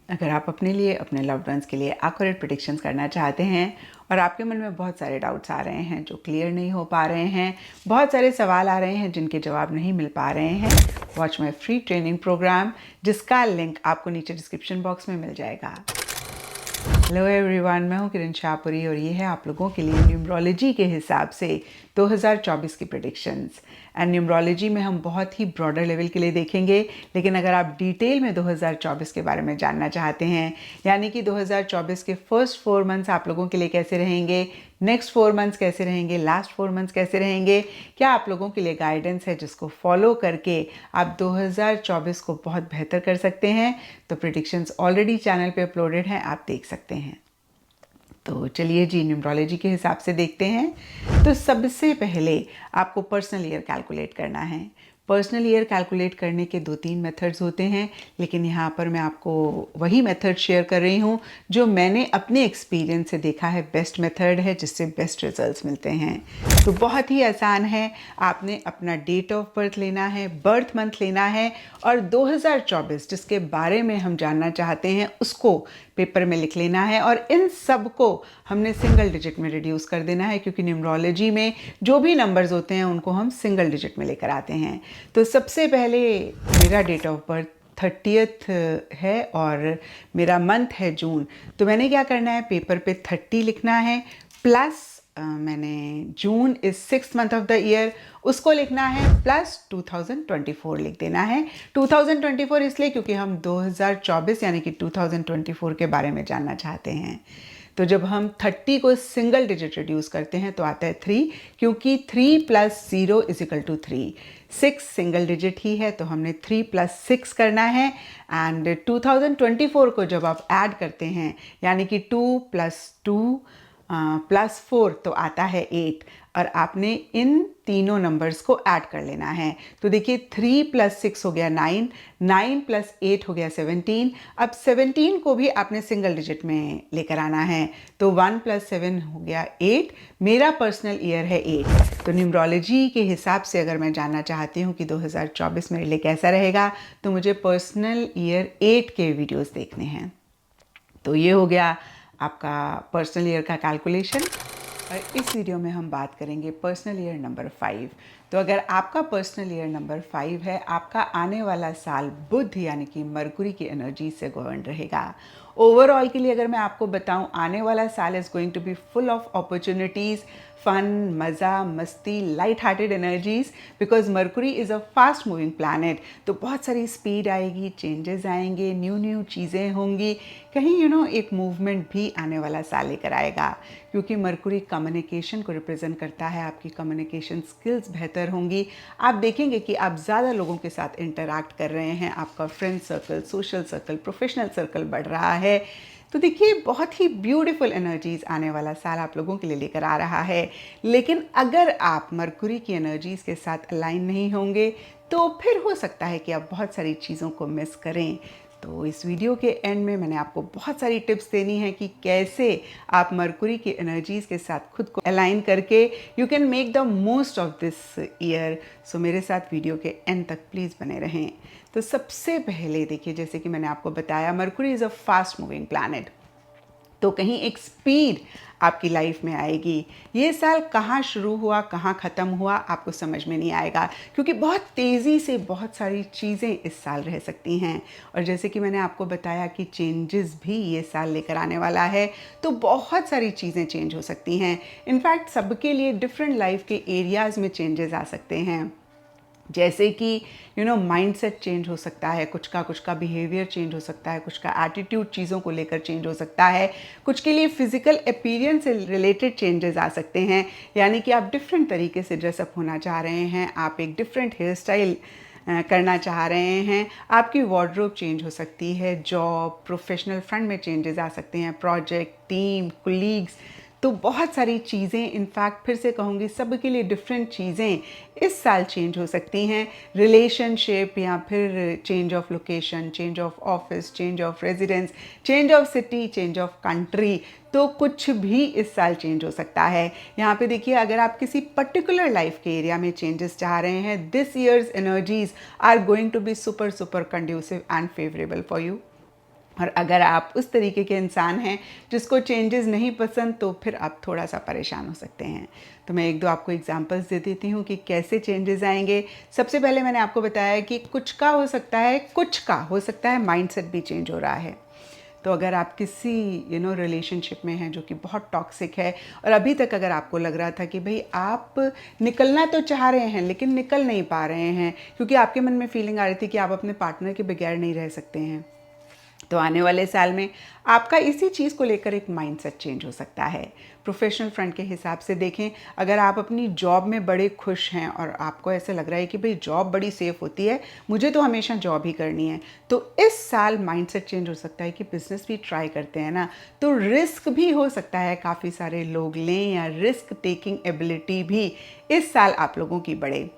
अगर आप अपने लिए, अपने लव्ड वंस के लिए एक्यूरेट प्रेडिक्शंस करना चाहते हैं और आपके मन में बहुत सारे डाउट्स आ रहे हैं जो क्लियर नहीं हो पा रहे हैं, बहुत सारे सवाल आ रहे हैं जिनके जवाब नहीं मिल पा रहे हैं, watch my free training programme, जिसका लिंक आपको नीचे डिस्क्रिप्शन बॉक्स में मिल जाएगा। हेलो एवरीवन, मैं हूं किरण शाहपुरी और ये है आप लोगों के लिए न्यूमरोलॉजी के हिसाब से 2024 की प्रेडिक्शंस। एंड न्यूमरोलॉजी में हम बहुत ही ब्रॉडर लेवल के लिए देखेंगे, लेकिन अगर आप डिटेल में 2024 के बारे में जानना चाहते हैं, यानी कि 2024 के फर्स्ट 4 मंथ्स आप लोगों के लिए कैसे रहेंगे, नेक्स्ट 4 मंथ्स कैसे रहेंगे, लास्ट 4 मंथ्स कैसे रहेंगे, क्या आप लोगों के लिए गाइडेंस है जिसको फॉलो करके आप 2024 को बहुत बेहतर कर सकते हैं, तो प्रेडिक्शंस ऑलरेडी चैनल पे अपलोडेड हैं, आप देख सकते हैं। तो चलिए जी, न्यूमरोलॉजी के हिसाब से देखते हैं। तो सबसे पहले आपको पर्सनल ईयर कैलकुलेट करना है। पर्सनल ईयर कैलकुलेट करने के 2-3 मेथड्स होते हैं, लेकिन यहाँ पर मैं आपको वही मेथड शेयर कर रही हूँ जो मैंने अपने एक्सपीरियंस से देखा है बेस्ट मेथड है, जिससे बेस्ट रिजल्ट्स मिलते हैं। तो बहुत ही आसान है, आपने अपना डेट ऑफ बर्थ लेना है, बर्थ मंथ लेना है और 2024 जिसके बारे में हम जानना चाहते हैं उसको पेपर में लिख लेना है और इन सब को हमने सिंगल डिजिट में रिड्यूस कर देना है, क्योंकि न्यूमरोलॉजी में जो भी नंबर्स होते हैं उनको हम सिंगल डिजिट में लेकर आते हैं। तो सबसे पहले मेरा डेट ऑफ बर्थ 30th है और मेरा मंथ है जून। तो मैंने क्या करना है, पेपर पे 30 लिखना है प्लस मैंने June is 6th month of the year उसको लिखना है प्लस 2024 लिख देना है। 2024 इसलिए क्योंकि हम 2024 यानी कि 2024 के बारे में जानना चाहते हैं। तो जब हम 30 को सिंगल डिजिट रिड्यूस करते हैं तो आता है 3, क्योंकि 3 + 0 = 3। 6 सिंगल डिजिट ही है, तो हमने 3 + 6 करना है। एंड 2024 को जब आप ऐड करते हैं, यानी कि 2 + 2 + 4 तो आता है 8, और आपने इन तीनों नंबर्स को ऐड कर लेना है। तो देखिए 3 + 6 हो गया 9, 9 + 8 हो गया 17। अब 17 को भी आपने सिंगल डिजिट में लेकर आना है, तो 1 + 7 हो गया 8। मेरा पर्सनल ईयर है 8। तो न्यूमरोलॉजी के हिसाब से अगर मैं जानना चाहती हूँ कि 2024 मेरे लिए कैसा रहेगा, तो मुझे पर्सनल ईयर 8 के वीडियोज़ देखने हैं। तो ये हो गया आपका पर्सनल ईयर का कैलकुलेशन। और इस वीडियो में हम बात करेंगे पर्सनल ईयर नंबर 5। तो अगर आपका पर्सनल ईयर नंबर 5 है, आपका आने वाला साल बुध यानी कि मरकुरी की एनर्जी से गवर्न रहेगा। ओवरऑल के लिए अगर मैं आपको बताऊं, आने वाला साल is going to be full of opportunities, fun, मज़ा, मस्ती, light hearted energies, because Mercury is a fast moving planet. तो बहुत सारी स्पीड आएगी, चेंजेस आएंगे, न्यू चीज़ें होंगी, कहीं एक मूवमेंट भी आने वाला साल लेकर आएगा, क्योंकि मरकुरी कम्युनिकेशन को रिप्रेजेंट करता है। आपकी कम्युनिकेशन स्किल्स बेहतर होंगी, आप देखेंगे कि आप ज़्यादा लोगों के साथ इंटरैक्ट कर रहे हैं, आपका friend circle, social circle, professional circle बढ़ रहा है। तो देखिए बहुत ही ब्यूटीफुल एनर्जीज आने वाला साल आप लोगों के लिए लेकर आ रहा है। लेकिन अगर आप मरकुरी की एनर्जीज के साथ अलाइन नहीं होंगे, तो फिर हो सकता है कि आप बहुत सारी चीज़ों को मिस करें। तो इस वीडियो के एंड में मैंने आपको बहुत सारी टिप्स देनी है कि कैसे आप मरकुरी की एनर्जीज़ के साथ खुद को अलाइन करके you can make the most of this year. So मेरे साथ वीडियो के एंड तक प्लीज़ बने रहें। तो सबसे पहले देखिए, जैसे कि मैंने आपको बताया, Mercury is a fast moving planet, तो कहीं एक स्पीड आपकी लाइफ में आएगी। ये साल कहाँ शुरू हुआ कहाँ ख़त्म हुआ आपको समझ में नहीं आएगा, क्योंकि बहुत तेज़ी से बहुत सारी चीज़ें इस साल रह सकती हैं। और जैसे कि मैंने आपको बताया कि चेंजेस भी ये साल लेकर आने वाला है, तो बहुत सारी चीज़ें चेंज हो सकती हैं। इनफैक्ट सबके लिए डिफरेंट लाइफ के एरियाज़ में चेंजेस आ सकते हैं, जैसे कि माइंडसेट चेंज हो सकता है, कुछ का बिहेवियर चेंज हो सकता है, कुछ का एटीट्यूड चीज़ों को लेकर चेंज हो सकता है, कुछ के लिए फिजिकल अपीयरेंस से रिलेटेड चेंजेस आ सकते हैं, यानी कि आप डिफरेंट तरीके से ड्रेसअप होना चाह रहे हैं, आप एक डिफरेंट हेयर स्टाइल करना चाह रहे हैं, आपकी वार्डरोब चेंज हो सकती है, जॉब, प्रोफेशनल फ्रंट में चेंजेस आ सकते हैं, प्रोजेक्ट, टीम, कोलीग्स, तो बहुत सारी चीज़ें, इनफैक्ट फिर से कहूँगी सबके लिए डिफरेंट चीज़ें इस साल चेंज हो सकती हैं। रिलेशनशिप या फिर change of location, change of office, change of residence, change of city, change of country, तो कुछ भी इस साल चेंज हो सकता है। यहाँ पे देखिए, अगर आप किसी पर्टिकुलर लाइफ के एरिया में चेंजेस चाह रहे हैं, this years energies are going to be super conducive and favourable for you. और अगर आप उस तरीके के इंसान हैं जिसको चेंजेस नहीं पसंद, तो फिर आप थोड़ा सा परेशान हो सकते हैं। तो मैं एक दो आपको एग्जांपल्स दे देती हूँ कि कैसे चेंजेस आएंगे। सबसे पहले मैंने आपको बताया कि कुछ का हो सकता है माइंडसेट भी चेंज हो रहा है। तो अगर आप किसी रिलेशनशिप में हैं जो कि बहुत टॉक्सिक है, और अभी तक अगर आपको लग रहा था कि भाई आप निकलना तो चाह रहे हैं लेकिन निकल नहीं पा रहे हैं, क्योंकि आपके मन में फीलिंग आ रही थी कि आप अपने पार्टनर के बगैर नहीं रह सकते हैं, तो आने वाले साल में आपका इसी चीज़ को लेकर एक माइंडसेट चेंज हो सकता है। प्रोफेशनल फ्रंट के हिसाब से देखें, अगर आप अपनी जॉब में बड़े खुश हैं और आपको ऐसा लग रहा है कि भाई जॉब बड़ी सेफ होती है, मुझे तो हमेशा जॉब ही करनी है, तो इस साल माइंडसेट चेंज हो सकता है कि बिजनेस भी ट्राई करते हैं ना, तो रिस्क भी हो सकता है काफ़ी सारे लोग लें, या रिस्क टेकिंग एबिलिटी भी इस साल आप लोगों की बढ़े।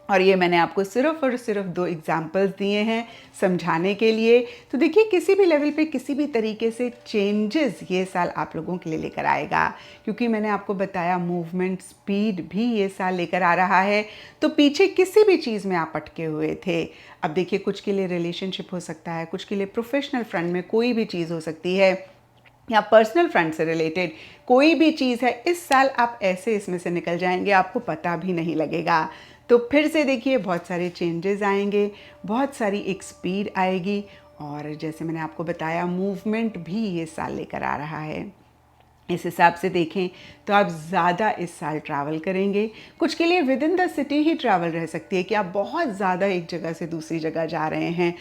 और ये मैंने आपको सिर्फ और सिर्फ 2 एग्जाम्पल्स दिए हैं समझाने के लिए। तो देखिए, किसी भी लेवल पे किसी भी तरीके से चेंजेस ये साल आप लोगों के लिए लेकर आएगा, क्योंकि मैंने आपको बताया मूवमेंट स्पीड भी ये साल लेकर आ रहा है। तो पीछे किसी भी चीज़ में आप अटके हुए थे, अब देखिए, कुछ के लिए रिलेशनशिप हो सकता है, कुछ के लिए प्रोफेशनल फ्रंट में कोई भी चीज़ हो सकती है, या पर्सनल फ्रंट से रिलेटेड कोई भी चीज़ है, इस साल आप ऐसे इसमें से निकल जाएंगे, आपको पता भी नहीं लगेगा। तो फिर से देखिए, बहुत सारे चेंजेस आएंगे, बहुत सारी एक स्पीड आएगी, और जैसे मैंने आपको बताया मूवमेंट भी ये साल लेकर आ रहा है। इस हिसाब से देखें तो आप ज़्यादा इस साल ट्रैवल करेंगे। कुछ के लिए with in the city he travel रह सकती है कि आप बहुत ज़्यादा एक जगह से दूसरी जगह जा रहे हैं।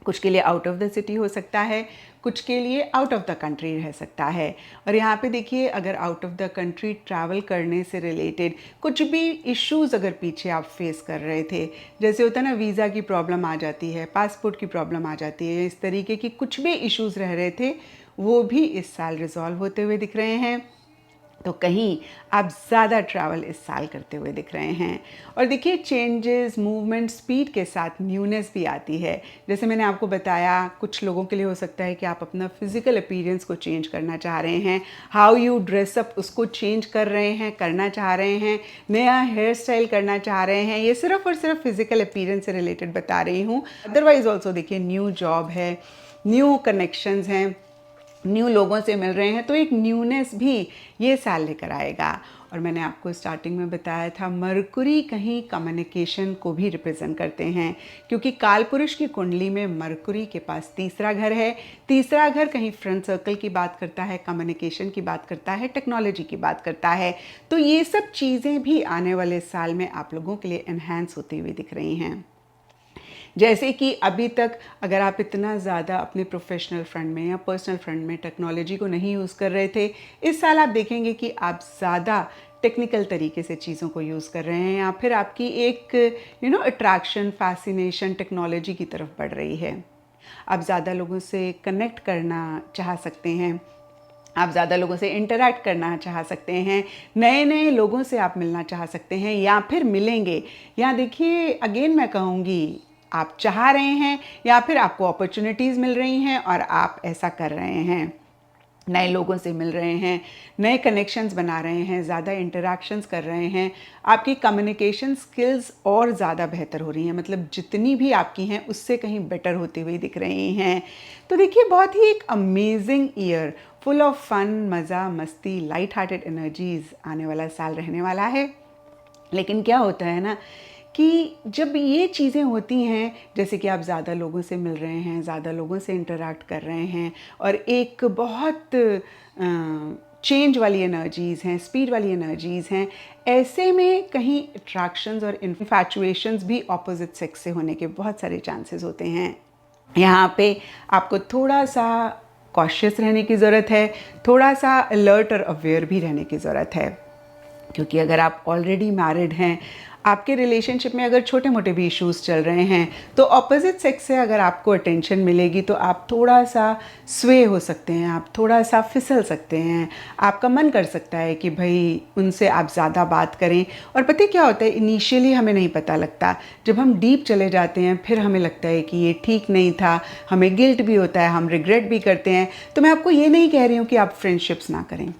कुछ के लिए आउट ऑफ द सिटी हो सकता है, कुछ के लिए आउट ऑफ द कंट्री रह सकता है। और यहाँ पे देखिए, अगर out of the country travel करने से रिलेटेड कुछ भी इश्यूज़ अगर पीछे आप फेस कर रहे थे, जैसे होता है ना, वीज़ा की प्रॉब्लम आ जाती है, पासपोर्ट की प्रॉब्लम आ जाती है, इस तरीके की कुछ भी इश्यूज़ रह रहे थे, वो भी इस साल रिजॉल्व होते हुए दिख रहे हैं। तो कहीं आप ज़्यादा ट्रैवल इस साल करते हुए दिख रहे हैं। और देखिए, चेंजेस, मूवमेंट, स्पीड के साथ न्यूनेस भी आती है। जैसे मैंने आपको बताया, कुछ लोगों के लिए हो सकता है कि आप अपना फिजिकल अपीयरेंस को चेंज करना चाह रहे हैं, हाउ यू ड्रेस अप उसको चेंज कर रहे हैं, करना चाह रहे हैं, नया हेयर स्टाइल करना चाह रहे हैं। ये सिर्फ और सिर्फ फिजिकल अपीयरेंस से रिलेटेड बता रही हूँ। अदरवाइज ऑल्सो देखिए, न्यू जॉब है, न्यू कनेक्शंस हैं, न्यू लोगों से मिल रहे हैं, तो एक न्यूनेस भी ये साल लेकर आएगा। और मैंने आपको स्टार्टिंग में बताया था, मरकुरी कहीं कम्युनिकेशन को भी रिप्रेजेंट करते हैं, क्योंकि कालपुरुष की कुंडली में मरकुरी के पास तीसरा घर है। तीसरा घर कहीं फ्रेंड सर्कल की बात करता है, कम्युनिकेशन की बात करता है, टेक्नोलॉजी की बात करता है। तो ये सब चीज़ें भी आने वाले साल में आप लोगों के लिए एनहांस होती हुई दिख रही हैं। जैसे कि अभी तक अगर आप इतना ज़्यादा अपने प्रोफेशनल फ्रंट में या पर्सनल फ्रंट में टेक्नोलॉजी को नहीं यूज़ कर रहे थे, इस साल आप देखेंगे कि आप ज़्यादा टेक्निकल तरीके से चीज़ों को यूज़ कर रहे हैं, या फिर आपकी एक अट्रैक्शन, फैसिनेशन टेक्नोलॉजी की तरफ बढ़ रही है। आप ज़्यादा लोगों से कनेक्ट करना चाह सकते हैं, आप ज़्यादा लोगों से इंटरैक्ट करना चाह सकते हैं, नए नए लोगों से आप मिलना चाह सकते हैं, या फिर मिलेंगे। या देखिए, अगेन मैं कहूँगी, आप चाह रहे हैं या फिर आपको अपॉर्चुनिटीज़ मिल रही हैं और आप ऐसा कर रहे हैं, नए लोगों से मिल रहे हैं, नए कनेक्शंस बना रहे हैं, ज़्यादा इंटरैक्शंस कर रहे हैं, आपकी कम्युनिकेशन स्किल्स और ज़्यादा बेहतर हो रही हैं, मतलब जितनी भी आपकी हैं उससे कहीं बेटर होती हुई दिख रही हैं। तो देखिए, बहुत ही एक amazing year, full of fun, मज़ा, मस्ती, लाइट हार्टेड एनर्जीज़ आने वाला साल रहने वाला है। लेकिन क्या होता है ना, कि जब ये चीज़ें होती हैं, जैसे कि आप ज़्यादा लोगों से मिल रहे हैं, ज़्यादा लोगों से इंटरैक्ट कर रहे हैं, और एक बहुत चेंज वाली एनर्जीज़ हैं, स्पीड वाली एनर्जीज़ हैं, ऐसे में कहीं अट्रैक्शंस और इन्फैचुएशंस भी ऑपोजिट सेक्स से होने के बहुत सारे चांसेस होते हैं। यहाँ पे आपको थोड़ा सा कॉशियस रहने की ज़रूरत है, थोड़ा सा अलर्ट और अवेयर भी रहने की ज़रूरत है, क्योंकि अगर आप ऑलरेडी मैरिड हैं, आपके रिलेशनशिप में अगर छोटे मोटे भी इश्यूज़ चल रहे हैं, तो ऑपोजिट सेक्स से अगर आपको अटेंशन मिलेगी तो आप थोड़ा सा स्वे हो सकते हैं, आप थोड़ा सा फिसल सकते हैं, आपका मन कर सकता है कि भाई उनसे आप ज़्यादा बात करें। और पता क्या होता है, इनिशियली हमें नहीं पता लगता, जब हम डीप चले जाते हैं फिर हमें लगता है कि ये ठीक नहीं था, हमें गिल्ट भी होता है, हम रिग्रेट भी करते हैं। तो मैं आपको ये नहीं कह रही हूँ कि आप फ्रेंडशिप्स ना करें,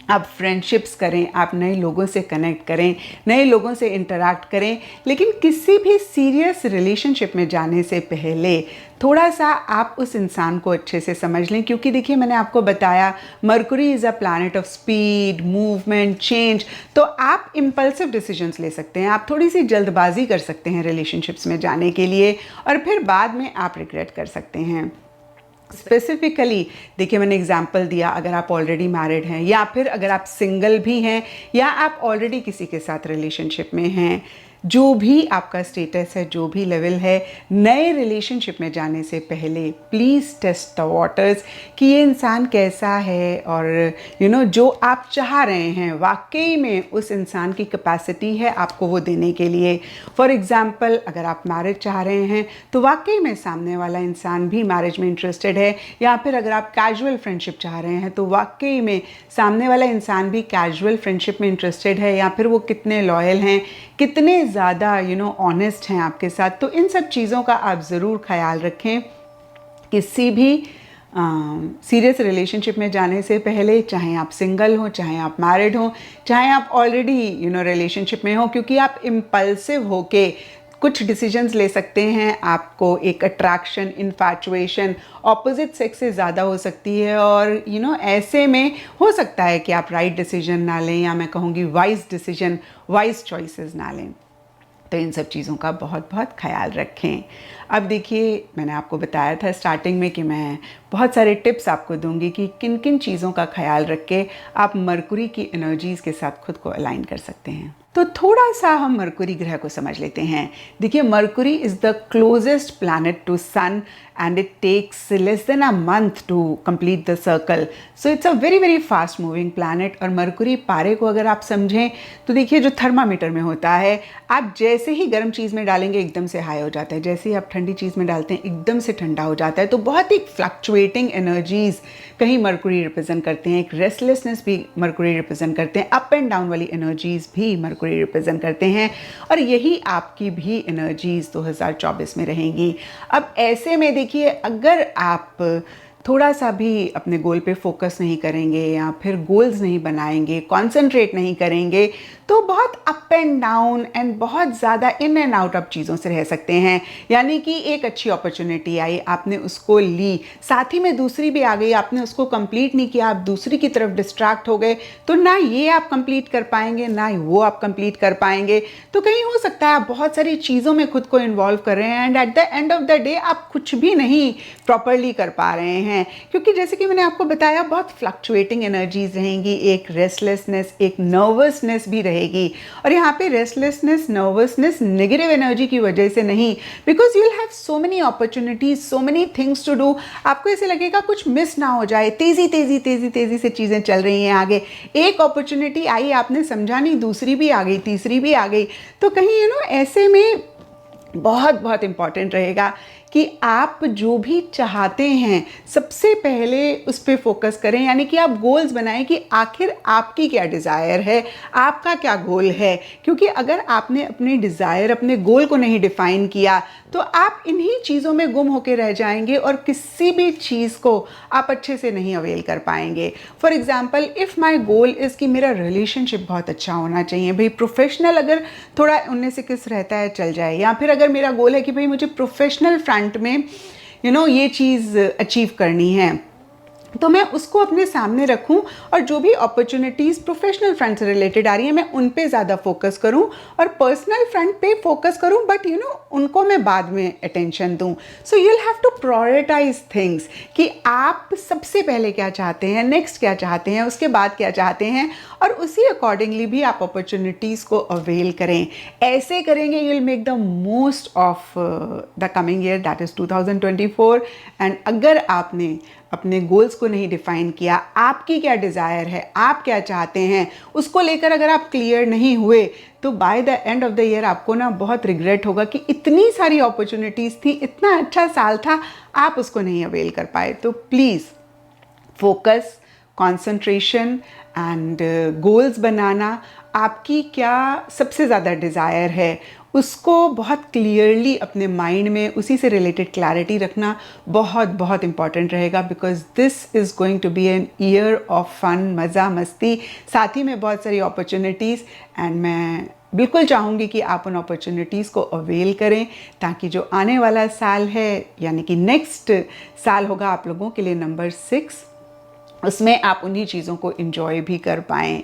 आप फ्रेंडशिप्स करें, आप नए लोगों से कनेक्ट करें, नए लोगों से इंटरैक्ट करें, लेकिन किसी भी सीरियस रिलेशनशिप में जाने से पहले थोड़ा सा आप उस इंसान को अच्छे से समझ लें। क्योंकि देखिए, मैंने आपको बताया Mercury is a planet of speed, movement, change. तो आप इम्पल्सिव डिसीजंस ले सकते हैं, आप थोड़ी सी जल्दबाजी कर सकते हैं रिलेशनशिप्स में जाने के लिए, और फिर बाद में आप रिग्रेट कर सकते हैं। स्पेसिफिकली देखिए, मैंने एग्जाम्पल दिया, अगर आप ऑलरेडी मैरिड हैं या फिर अगर आप सिंगल भी हैं या आप ऑलरेडी किसी के साथ रिलेशनशिप में हैं, जो भी आपका स्टेटस है, जो भी लेवल है, नए रिलेशनशिप में जाने से पहले प्लीज़ टेस्ट द वाटर्स कि ये इंसान कैसा है, और जो आप चाह रहे हैं वाकई में उस इंसान की कैपेसिटी है आपको वो देने के लिए। फॉर एग्ज़ाम्पल, अगर आप मैरिज चाह रहे हैं तो वाकई में सामने वाला इंसान भी मैरिज में इंटरेस्टेड है, या फिर अगर आप कैजुअल फ्रेंडशिप चाह रहे हैं तो वाकई में सामने वाला इंसान भी कैजुअल फ्रेंडशिप में इंटरेस्टेड है, या फिर वो कितने लॉयल हैं, कितने ज़्यादा ऑनेस्ट हैं आपके साथ। तो इन सब चीज़ों का आप ज़रूर ख्याल रखें किसी भी सीरियस रिलेशनशिप में जाने से पहले, चाहे आप सिंगल हो, चाहे आप मैरिड हो, चाहे आप ऑलरेडी रिलेशनशिप में हो, क्योंकि आप इम्पल्सिव होके कुछ डिसीजंस ले सकते हैं। आपको एक अट्रैक्शन, इन्फैचुएशन ऑपोजिट सेक्स से ज़्यादा हो सकती है, और ऐसे में हो सकता है कि आप राइट डिसीजन ना लें, या मैं कहूँगी वाइज डिसीजन, वाइज चॉइसेस ना लें। तो इन सब चीज़ों का बहुत बहुत ख्याल रखें। अब देखिए, मैंने आपको बताया था स्टार्टिंग में कि मैं बहुत सारे टिप्स आपको दूंगी कि किन किन चीज़ों का ख्याल रख के आप मरकुरी की एनर्जीज़ के साथ खुद को अलाइन कर सकते हैं। तो थोड़ा सा हम मरकुरी ग्रह को समझ लेते हैं। देखिए, Mercury is the closest planet to sun and it takes less than a month to complete the circle. So it's a very very fast moving planet। और मरकुरी पारे को अगर आप समझें तो देखिए, जो थर्मामीटर में होता है, आप जैसे ही गर्म चीज़ में डालेंगे एकदम से हाई हो जाता है, जैसे ही आप ठंडी चीज़ में डालते हैं एकदम से ठंडा हो जाता है। तो बहुत ही फ्लक्चुएटिंग एनर्जीज़ कहीं मरकुरी रिप्रेजेंट करते हैं, एक रेस्टलेसनेस भी मरकुरी रिप्रेजेंट करते हैं, अप एंड डाउन वाली एनर्जीज़ भी मरकुरी रिप्रेजेंट करते हैं, और यही आपकी भी एनर्जीज़ 2024 में रहेंगी। अब ऐसे में देखिए, अगर आप थोड़ा सा भी अपने गोल पे फोकस नहीं करेंगे, या फिर गोल्स नहीं बनाएंगे, कंसंट्रेट नहीं करेंगे, तो बहुत अप एंड डाउन एंड बहुत ज़्यादा इन एंड आउट ऑफ चीज़ों से रह सकते हैं। यानी कि एक अच्छी अपॉर्चुनिटी आई, आपने उसको ली, साथ ही में दूसरी भी आ गई, आपने उसको कंप्लीट नहीं किया, आप दूसरी की तरफ डिस्ट्रैक्ट हो गए, तो ना ये आप कंप्लीट कर पाएंगे, ना वो आप कंप्लीट कर पाएंगे। तो कहीं हो सकता है आप बहुत सारी चीज़ों में खुद को इन्वॉल्व कर रहे हैं, and at the end of the day आप कुछ भी नहीं प्रॉपरली कर पा रहे हैं, क्योंकि जैसे कि मैंने आपको बताया, बहुत फ्लक्चुएटिंग एनर्जीज रहेंगी, एक रेस्टलेसनेस, एक नर्वसनेस भी रहेगी। और यहाँ पे रेस्टलेसनेस, नर्वसनेस नेगेटिव एनर्जी की वजह से नहीं, because you will have so many opportunities, so many things to do. आपको ऐसे लगेगा कुछ मिस ना हो जाए, तेजी तेजी तेजी तेजी से चीज़ें चल रही हैं आगे। एक अपॉर्चुनिटी आई, आपने समझा नहीं, दूसरी भी आ गई, तीसरी भी आ गई। तो कहीं ऐसे में बहुत बहुत इम्पॉर्टेंट रहेगा कि आप जो भी चाहते हैं सबसे पहले उस पर फोकस करें। यानी कि आप गोल्स बनाएं कि आखिर आपकी क्या डिज़ायर है, आपका क्या गोल है। क्योंकि अगर आपने अपने डिज़ायर, अपने गोल को नहीं डिफाइन किया, तो आप इन्हीं चीज़ों में गुम होकर रह जाएंगे, और किसी भी चीज़ को आप अच्छे से नहीं अवेल कर पाएंगे। For example, if my goal is कि मेरा रिलेशनशिप बहुत अच्छा होना चाहिए, भाई प्रोफेशनल अगर थोड़ा 19-21 रहता है चल जाए, या फिर अगर मेरा गोल है कि भाई मुझे प्रोफेशनल फ्रंट में ये चीज़ अचीव करनी है, तो मैं उसको अपने सामने रखूं, और जो भी अपॉर्चुनिटीज़ प्रोफेशनल फ्रंट से रिलेटेड आ रही हैं मैं उन पे ज़्यादा फोकस करूं, और पर्सनल फ्रंट पे फोकस करूं, बट उनको मैं बाद में अटेंशन दूं। So you will have to prioritise things कि आप सबसे पहले क्या चाहते हैं, नेक्स्ट क्या चाहते हैं, उसके बाद क्या चाहते हैं, और उसी अकॉर्डिंगली भी आप अपॉर्चुनिटीज़ को अवेल करें। ऐसे करेंगे you will make the most of the coming year, that is 2024। And अगर आपने अपने गोल्स को नहीं डिफाइन किया, आपकी क्या डिज़ायर है, आप क्या चाहते हैं, उसको लेकर अगर आप क्लियर नहीं हुए, तो by the end of the year आपको बहुत रिग्रेट होगा कि इतनी सारी अपॉर्चुनिटीज़ थी, इतना अच्छा साल था, आप उसको नहीं अवेल कर पाए। तो please focus, concentration and goals बनाना, आपकी क्या सबसे ज़्यादा डिज़ायर है उसको बहुत क्लियरली अपने माइंड में उसी से रिलेटेड क्लैरिटी रखना बहुत बहुत इंपॉर्टेंट रहेगा, because this is going to be an year of fun, मज़ा मस्ती, साथ ही में बहुत सारी अपॉर्चुनिटीज़। एंड मैं बिल्कुल चाहूँगी कि आप उन अपॉर्चुनिटीज़ को अवेल करें, ताकि जो आने वाला साल है यानी कि नेक्स्ट साल होगा आप लोगों के लिए नंबर 6, उसमें आप उन्हीं चीज़ों को एंजॉय भी कर पाएँ।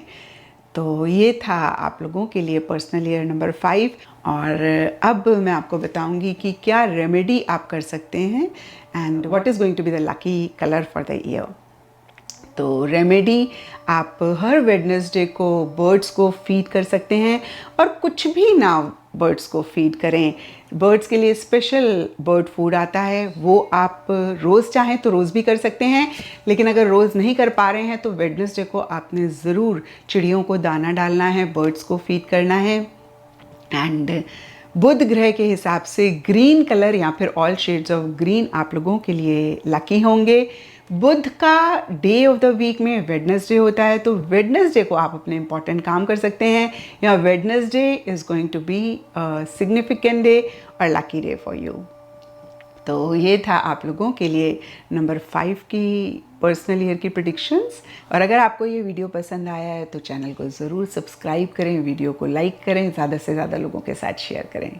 तो ये था आप लोगों के लिए पर्सनल ईयर नंबर 5। और अब मैं आपको बताऊंगी कि क्या रेमेडी आप कर सकते हैं and what is going to be the lucky colour for the year. तो रेमेडी, आप हर वेडनेसडे को बर्ड्स को फीड कर सकते हैं, और कुछ भी ना बर्ड्स को फीड करें। बर्ड्स के लिए स्पेशल बर्ड फूड आता है, वो आप रोज़ चाहें तो रोज़ भी कर सकते हैं, लेकिन अगर रोज़ नहीं कर पा रहे हैं तो वेडनेसडे को आपने ज़रूर चिड़ियों को दाना डालना है, बर्ड्स को फीड करना है। एंड बुध ग्रह के हिसाब से ग्रीन कलर या फिर ऑल शेड्स ऑफ ग्रीन आप लोगों के लिए लकी होंगे। बुध का डे ऑफ द वीक में वेडनेसडे होता है, तो वेडनेसडे को आप अपने इंपॉर्टेंट काम कर सकते हैं, या Wednesday is going to be significant day और लकी डे फॉर यू। तो ये था आप लोगों के लिए नंबर 5 की पर्सनल ईयर की प्रेडिक्शंस। और अगर आपको ये वीडियो पसंद आया है तो चैनल को ज़रूर सब्सक्राइब करें, वीडियो को लाइक करें, ज़्यादा से ज़्यादा लोगों के साथ शेयर करें।